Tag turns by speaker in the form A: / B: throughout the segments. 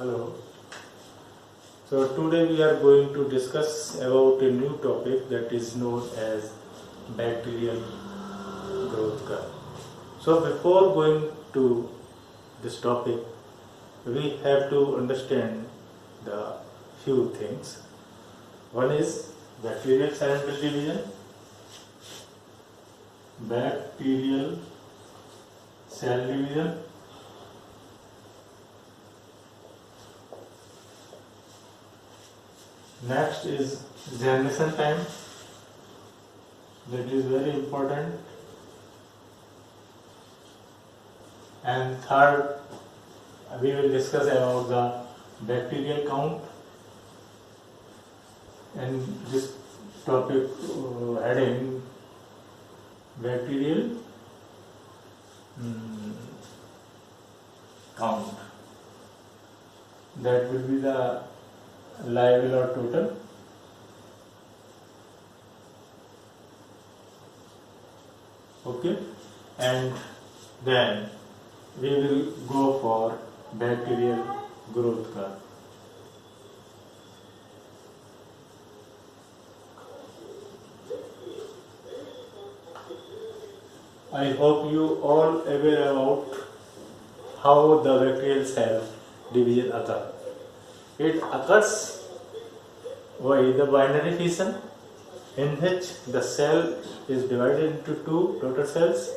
A: Hello. So today we are going to discuss about a new topic that is known as bacterial growth curve. So before going to this topic, we have to understand the few things. One is bacterial cell division. Bacterial cell division. Next is germination time. That is very important. And third, we will discuss about the bacterial count. And this topic heading bacterial count. That will be the liable or total. Okay, and then we will go for bacterial growth curve. I hope you all aware about how the bacterial cell division occurs. It occurs by the binary fission, in which the cell is divided into two daughter cells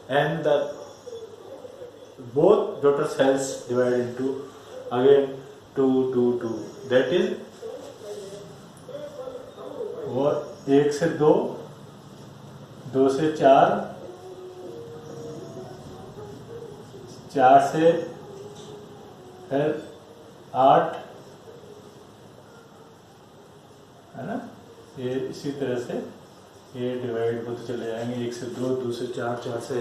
A: and the both daughter cells divided into again 2. That is 1 से 2, 2 से 4, 4 से फिर 8, है ना। ये इसी तरह से ये डिवाइड होते चले जाएंगे, 1 से 2, 2 से 4, 4 से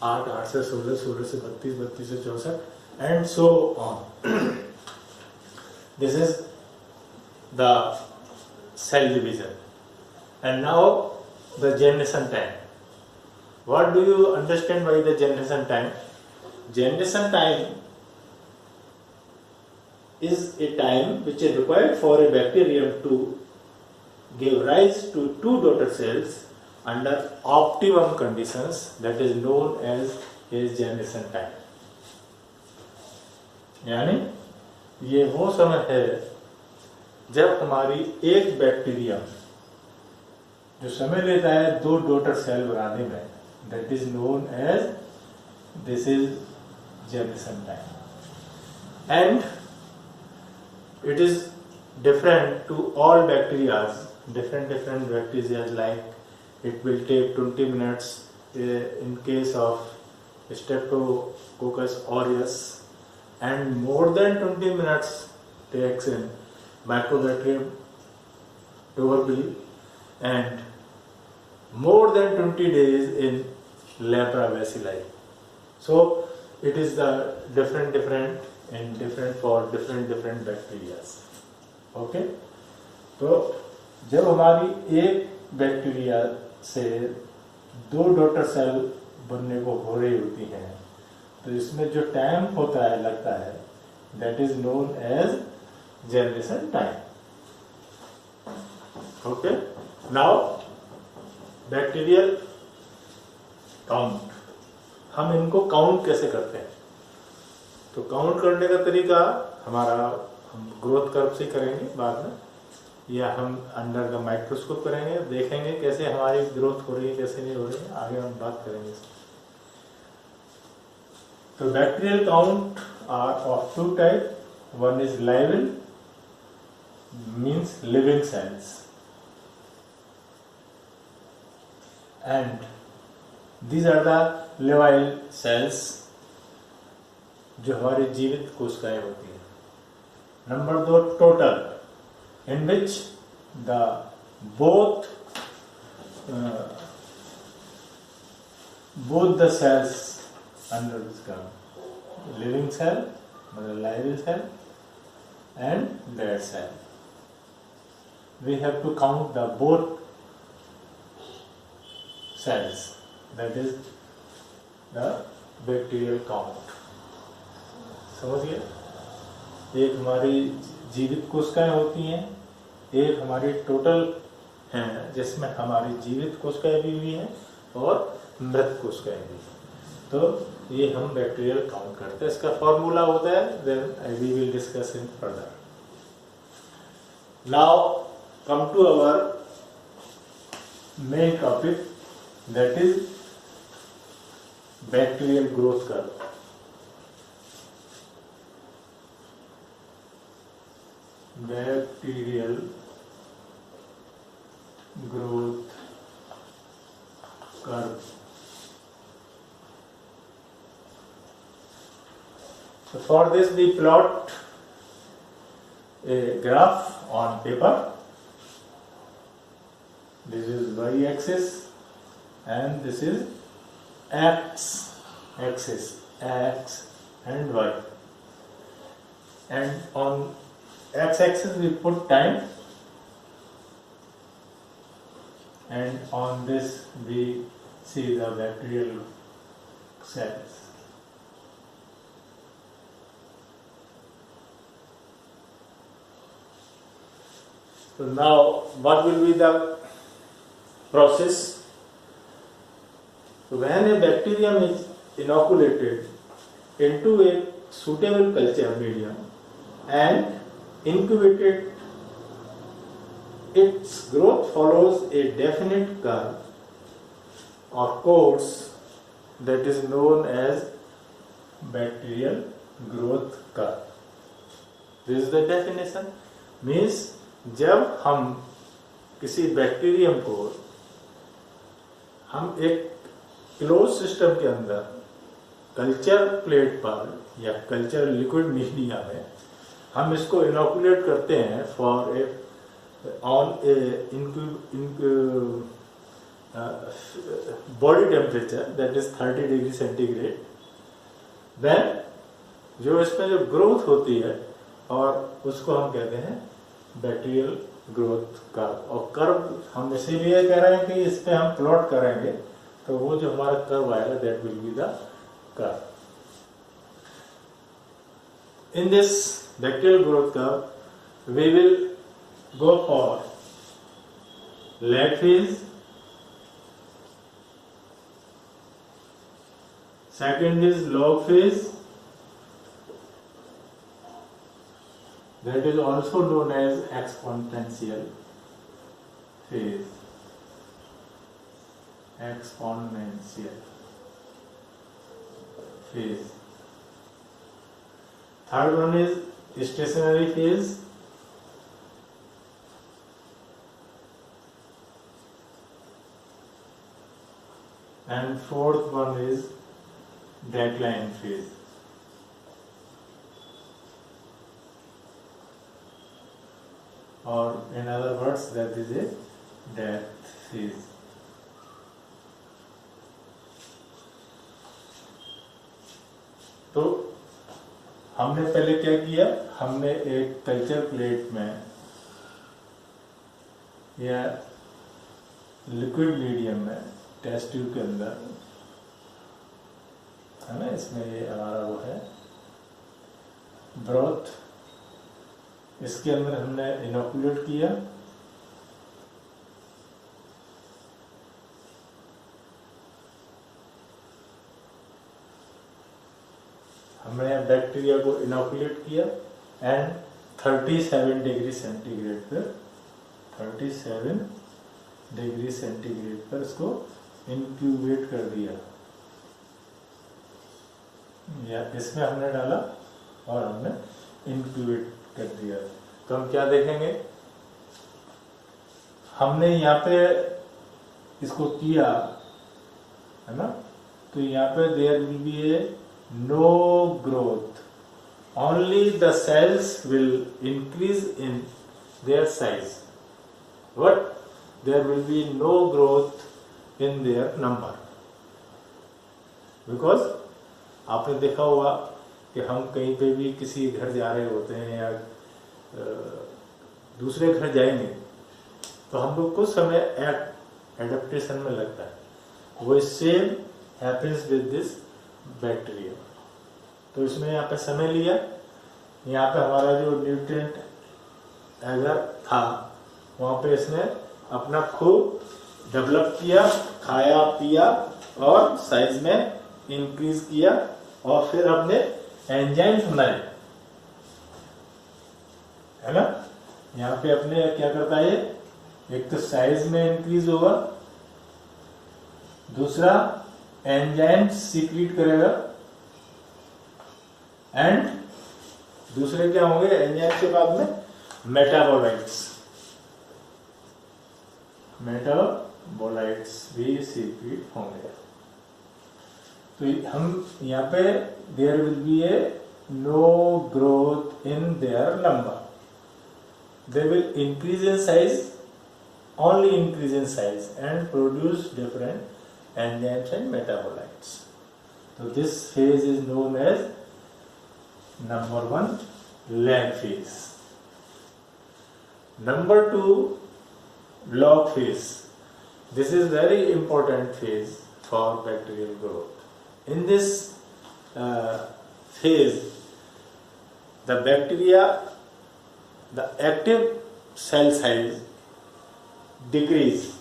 A: 8, 8 से 16, 16 से 32, 32 से 64 and so on. This is the cell division. And now the germination time. What do you understand by the germination time? Germination time is a time which is required for a bacterium to give rise to two daughter cells under optimum conditions, that is known as germination time. यानी ये वो समय है जब हमारी एक bacterium जो समय लेता है दो डॉटर सेल बनाने में, that is known as this is germination time. And it is different to all bacteria, different bacteria, like it will take 20 minutes in case of Streptococcus aureus and more than 20 minutes takes in Mycobacterium tuberculosis and more than 20 days in Lepra bacilli. So it is the different for different bacteria. Okay, तो जब हमारी एक bacteria से दो daughter cell बनने को हो रही होती हैं, तो इसमें जो टाइम होता है लगता है, that is known as germination time. Okay, now bacterial count. हम इनको काउंट कैसे करते हैं? तो काउंट करने का तरीका हमारा हम ग्रोथ कर्व से करेंगे बाद में, या हम अंडर द माइक्रोस्कोप करेंगे, देखेंगे कैसे हमारी ग्रोथ हो रही है कैसे नहीं हो रही है, आगे हम बात करेंगे. तो bacterial count are of two type. One is viable, means living cells, and these are the labile cells जो हमारी जीवित कोशिकाएं होती हैं. Number 2 total, in which the both the cells under this term, living cell, live cell and dead cell, we have to count the both cells, that is the bacterial count. समझ गए? एक हमारी जीवित कोशिकाएं होती हैं, एक हमारी टोटल हैं जिसमें हमारी जीवित कोशिकाएं भी हुई हैं और मृत कोशिकाएं भी हैं। तो ये हम बैक्टीरियल काउंट करते हैं। इसका फॉर्मूला होता है, then we will discuss in further. Now come to our main topic, that is bacterial growth curve. Bacterial growth curve. So for this we plot a graph on paper. This is y-axis and this is x-axis, x and y. And on x-axis we put time, and on this we see the bacterial cells. So now what will be the process? So when a bacterium is inoculated into a suitable culture medium and incubated, its growth follows a definite curve or course that is known as bacterial growth curve. This is the definition. Means जब हम किसी bacterium को हम एक close system के अंदर culture plate पर या कल्चर लिक्विड मीडिया में हम इसको इनोकुलेट करते हैं for a on a body temperature that is 30 degree centigrade, then जो इसमें जो ग्रोथ होती है और उसको हम कहते हैं बैक्टीरियल ग्रोथ कर्व। और कर्व हम इसीलिए कह रहे हैं कि इस पे हम प्लॉट करेंगे तो वो जो हमारा कर्व आएगा that will be the curve. In this bacterial growth curve we will go for lag phase, second is log phase, that is also known as exponential phase. Exponential phase. Third one is stationary phase. And fourth one is decline phase. Or in other words, that is a death phase. तो हमने पहले क्या किया, हमने एक culture plate में या liquid medium में टेस्ट ट्यूब के अंदर है ना, इसमें ये हमारा वो है ब्रोथ, इसके अंदर हमने इनोकुलेट किया। हमने बैक्टीरिया को इनोकुलेट किया एंड 37 डिग्री सेंटीग्रेड पर 37 डिग्री सेंटीग्रेड पर इसको इंक्यूबेट कर दिया, या इसमें हमने डाला और हमने इंक्यूबेट कर दिया। तो हम क्या देखेंगे, हमने यहाँ पे इसको किया है ना, तो यहाँ पे there will be a no growth, only the cells will increase in their size, but there will be no growth in their number, because आपने देखा होगा कि हम कहीं पे भी किसी घर जा रहे होते हैं या दूसरे घर जाएंगे तो हम लोग कुछ समय एडेप्टेशन में लगता है, वो same happens with this bacteria. तो इसमें यहाँ पे समय लिया, यहाँ पे हमारा जो न्यूट्रिएंट अगर था वहाँ पे इसने अपना खूब डेवलप किया, खाया पिया और साइज में इंक्रीज किया और फिर अपने एंजाइम्स बनाए, है ना। यहाँ पे अपने क्या करता है, एक तो साइज में इंक्रीज होगा, दूसरा एंजाइम्स सीक्रेट करेगा, एंड दूसरे क्या होंगे एंजाइम्स के बाद में मेटाबोलाइट्स भी सीक्रेट होंगे। तो हम यहाँ पे there will be a no growth in their number, they will increase in size, only increase in size and produce different enzymes and metabolites. So this phase is known as number 1 lag phase. Number 2 log phase. This is very important phase for bacterial growth. In this phase, the bacteria, the active cell size decrease.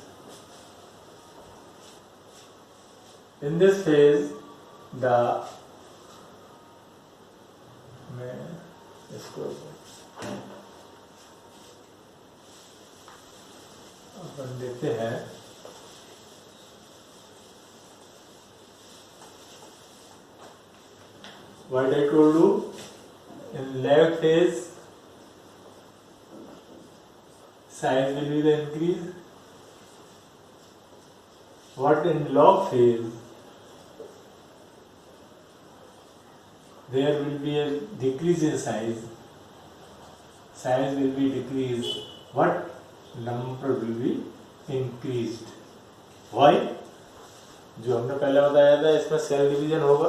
A: In this phase, मैं इसको अपन देखते हैं। What I told you, in lag phase size will be the increase. What in log phase, there will be a decrease in size. Size will be decreased. What number will be increased? Why? जो हमने पहले बताया था, इसमें cell division होगा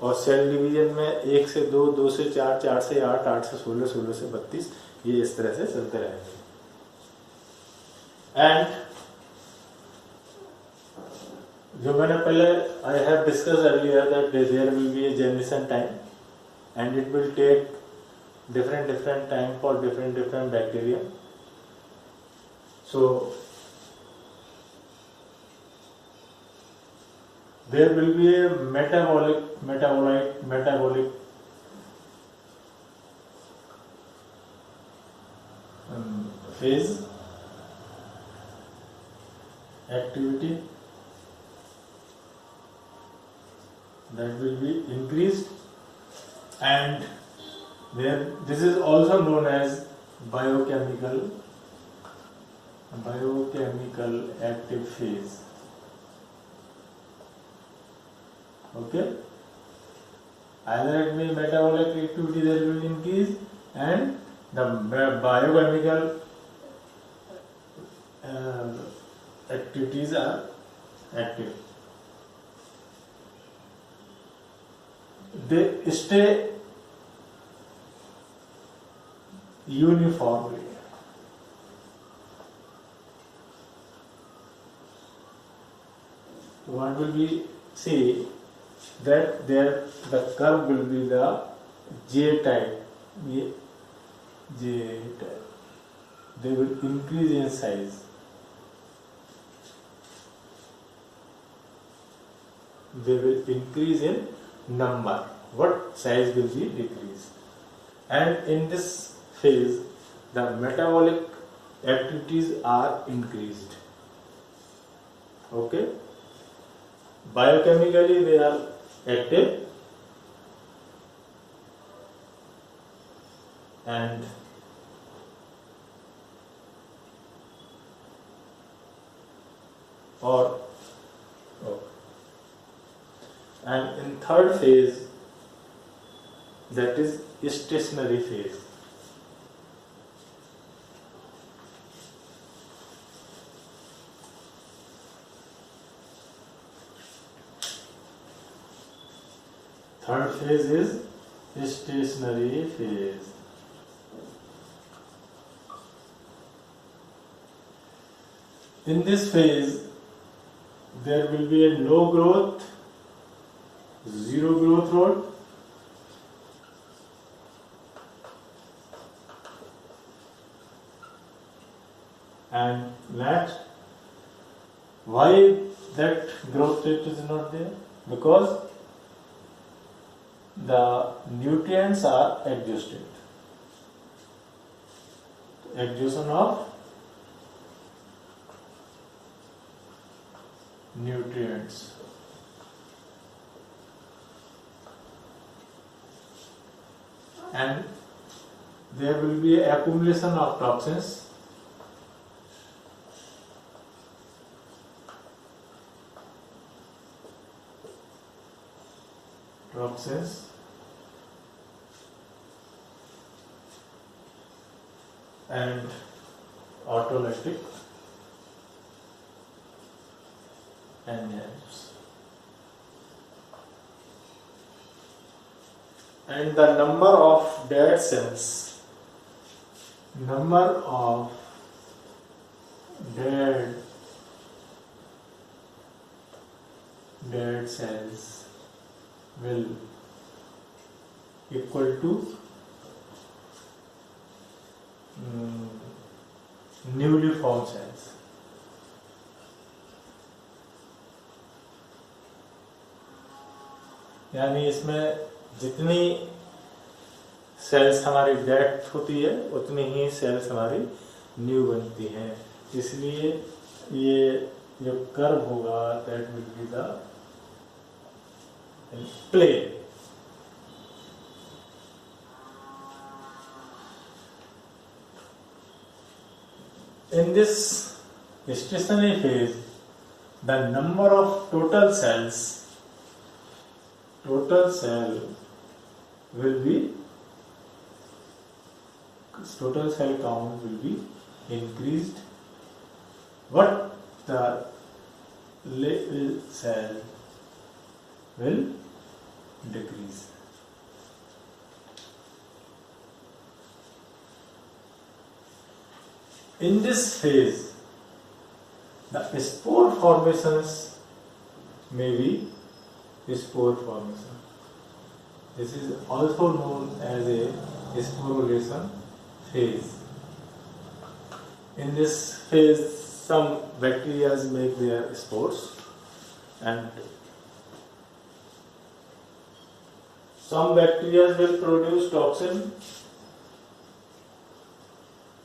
A: और cell division में 1 से 2, 2 से 4, 4 से 8, 8 से 16, 16 से 32, ये इस तरह से चलते रहेंगे। एंड जो मैंने पहले I have discuss earlier that there will be a generation time and it will take different time for different bacteria. So there will be a metabolic phase activity that will be increased, and this is also known as biochemical active phase. Okay, either it may metabolic activity that will increase and the biochemical activities are active. They stay uniformly. What will we see that there the curve will be the J type. J type. They will increase in size. They will increase in number. What size will be decreased? And in this phase, the metabolic activities are increased. Okay, biochemically they are active, and and in third phase, that is stationary phase. Third phase is stationary phase. In this phase, there will be a no growth, zero growth rate, And next, why that growth rate is not there? Because the nutrients are exhausted. Exhaustion of nutrients. And there will be accumulation of toxins. And autolytic enzymes. And the number of dead cells, dead cells will equal to newly formed cells. यानी इसमें जितनी sales हमारी death होती है उतनी ही sales हमारी new बनती हैं. इसलिए ये जो कर्व होगा that will be the play. In this stationary phase, the number of total cell count will be increased, but the little cell will decrease. In this phase, the spore formations may be spore formation. This is also known as a sporulation phase. In this phase, some bacteria make their spores, and some bacteria will produce toxin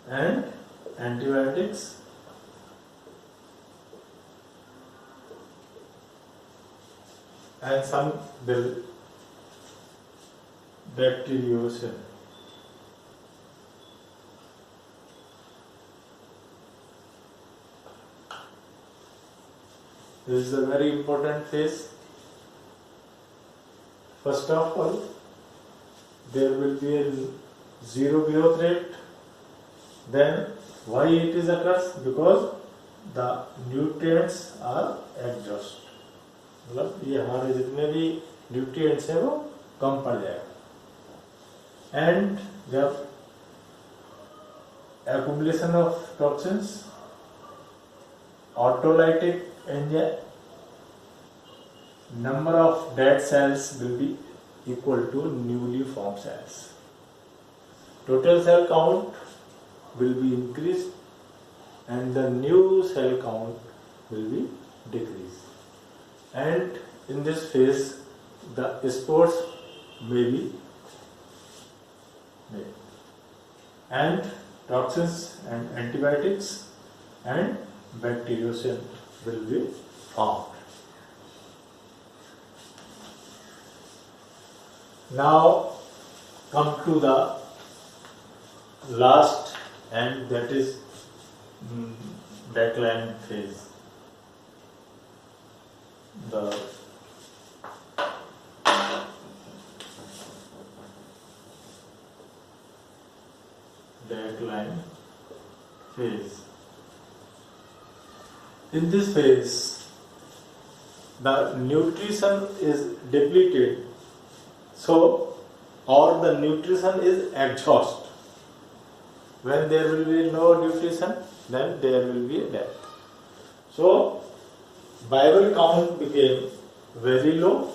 A: and antibiotics, and some will bacteriocin. This is a very important phase. First of all, there will be a zero growth rate. Then why it is occurs? Because the nutrients are exhausted. मतलब ये हमारे जितने भी nutrients हैं वो कम पड़ जाएगा. And जब accumulation of toxins, autolytic enzyme, number of dead cells will be equal to newly formed cells. Total cell count will be increased and the new cell count will be decreased. And in this phase, the spores may be made, and toxins and antibiotics and bacteriocin will be formed. Now come to the last, and that is decline phase. The decline phase. In this phase, the nutrition is depleted, so or the nutrition is exhausted. When there will be no nutrition, then there will be a death. So, viable count became very low